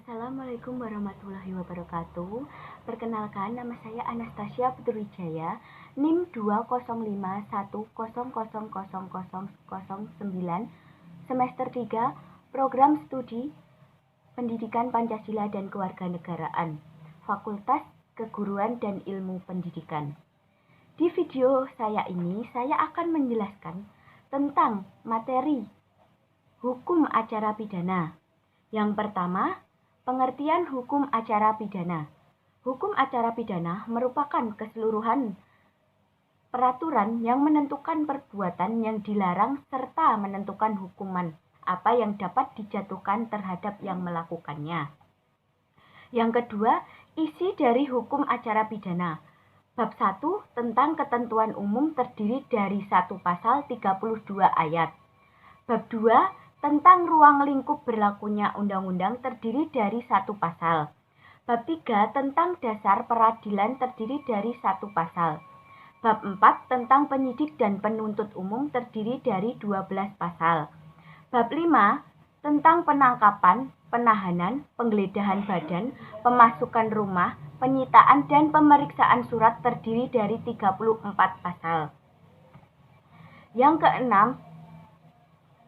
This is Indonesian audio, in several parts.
Assalamualaikum warahmatullahi wabarakatuh. Perkenalkan, nama saya Anastasia Putriwijaya, NIM 20510000009, semester 3, Program Studi Pendidikan Pancasila dan Kewarganegaraan, Fakultas Keguruan dan Ilmu Pendidikan. Di video saya ini, saya akan menjelaskan tentang materi hukum acara pidana. Yang pertama, pengertian hukum acara pidana. Hukum acara pidana merupakan keseluruhan peraturan yang menentukan perbuatan yang dilarang serta menentukan hukuman apa yang dapat dijatuhkan terhadap yang melakukannya. Yang kedua, isi dari hukum acara pidana. Bab 1 tentang ketentuan umum terdiri dari 1 pasal 32 ayat. Bab 2 tentang ruang lingkup berlakunya undang-undang terdiri dari 1 pasal. Bab 3 tentang dasar peradilan terdiri dari 1 pasal. Bab 4 tentang penyidik dan penuntut umum terdiri dari 12 pasal. Bab 5 tentang penangkapan, penahanan, penggeledahan badan, pemasukan rumah, penyitaan dan pemeriksaan surat terdiri dari 34 pasal. Yang keenam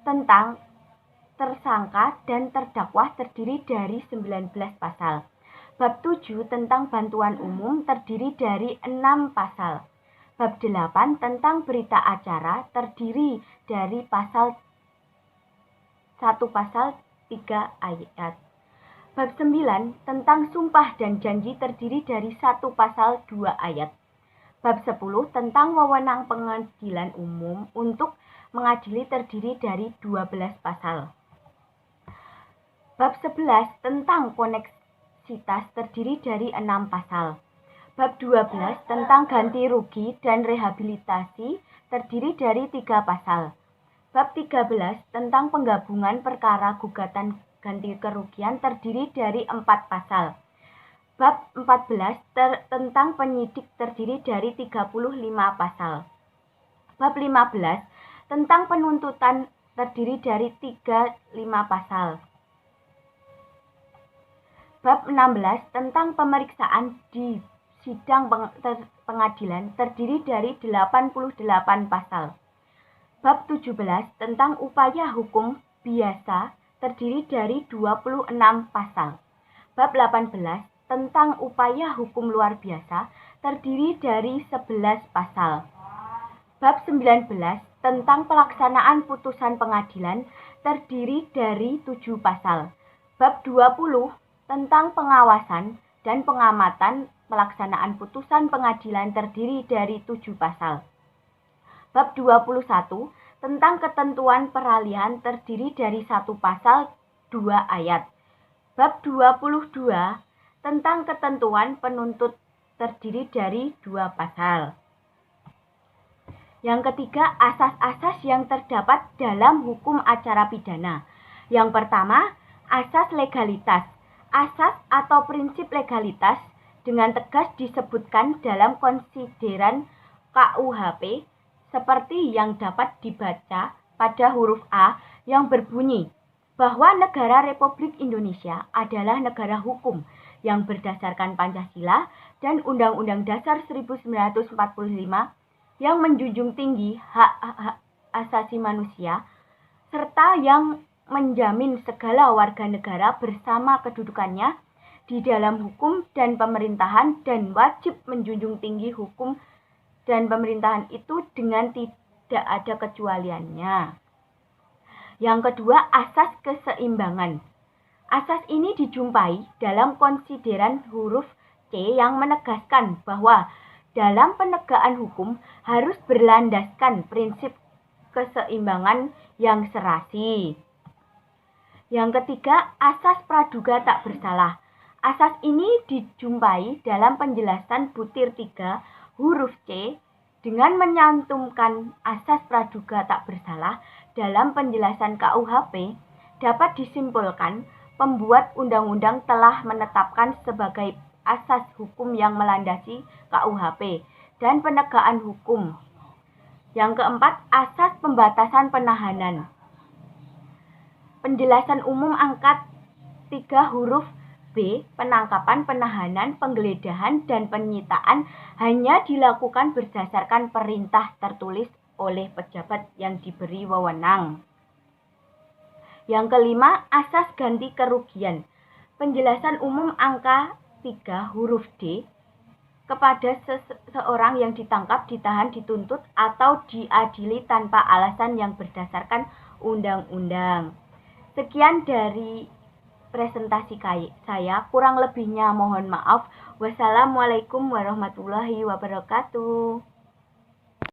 tentang tersangka dan terdakwa terdiri dari 19 pasal. Bab 7 tentang bantuan umum terdiri dari 6 pasal. Bab 8 tentang berita acara terdiri dari 1 pasal 3 ayat. Bab 9 tentang sumpah dan janji terdiri dari 1 pasal 2 ayat. Bab 10 tentang wewenang pengadilan umum untuk mengadili terdiri dari 12 pasal. Bab 11 tentang koneksitas terdiri dari 6 pasal. Bab 12 tentang ganti rugi dan rehabilitasi terdiri dari 3 pasal. Bab 13 tentang penggabungan perkara gugatan ganti kerugian terdiri dari 4 pasal. Bab 14 tentang penyidik terdiri dari 35 pasal. Bab 15 tentang penuntutan terdiri dari 35 pasal. Bab 16 tentang pemeriksaan di sidang pengadilan terdiri dari 88 pasal. Bab 17 tentang upaya hukum biasa terdiri dari 26 pasal. Bab 18 tentang upaya hukum luar biasa terdiri dari 11 pasal. Bab 19 tentang pelaksanaan putusan pengadilan terdiri dari 7 pasal. Bab 20 tentang pengawasan dan pengamatan pelaksanaan putusan pengadilan terdiri dari 7 pasal. Bab 21 tentang ketentuan peralihan terdiri dari 1 pasal 2 ayat. Bab 22 tentang ketentuan penuntut terdiri dari 2 pasal. Yang ketiga, asas-asas yang terdapat dalam hukum acara pidana. Yang pertama, asas legalitas. Asas atau prinsip legalitas dengan tegas disebutkan dalam konsideran KUHP seperti yang dapat dibaca pada huruf A yang berbunyi bahwa negara Republik Indonesia adalah negara hukum yang berdasarkan Pancasila dan Undang-Undang Dasar 1945 yang menjunjung tinggi hak-hak asasi manusia serta yang menjamin segala warga negara bersama kedudukannya di dalam hukum dan pemerintahan dan wajib menjunjung tinggi hukum dan pemerintahan itu dengan tidak ada kecualiannya. Yang kedua, asas keseimbangan. Asas ini dijumpai dalam konsideran huruf C yang menegaskan bahwa dalam penegakan hukum harus berlandaskan prinsip keseimbangan yang serasi. Yang ketiga, asas praduga tak bersalah. Asas ini dijumpai dalam penjelasan butir 3 huruf C dengan menyantumkan asas praduga tak bersalah dalam penjelasan KUHP dapat disimpulkan pembuat undang-undang telah menetapkan sebagai asas hukum yang melandasi KUHP dan penegakan hukum. Yang keempat, asas pembatasan penahanan. Penjelasan umum angkat 3 huruf B. Penangkapan, penahanan, penggeledahan, dan penyitaan hanya dilakukan berdasarkan perintah tertulis oleh pejabat yang diberi wewenang. Yang kelima, asas ganti kerugian. Penjelasan umum angka 3 huruf D kepada seseorang yang ditangkap, ditahan, dituntut, atau diadili tanpa alasan yang berdasarkan undang-undang. Sekian dari presentasi saya, kurang lebihnya mohon maaf. Wassalamualaikum warahmatullahi wabarakatuh.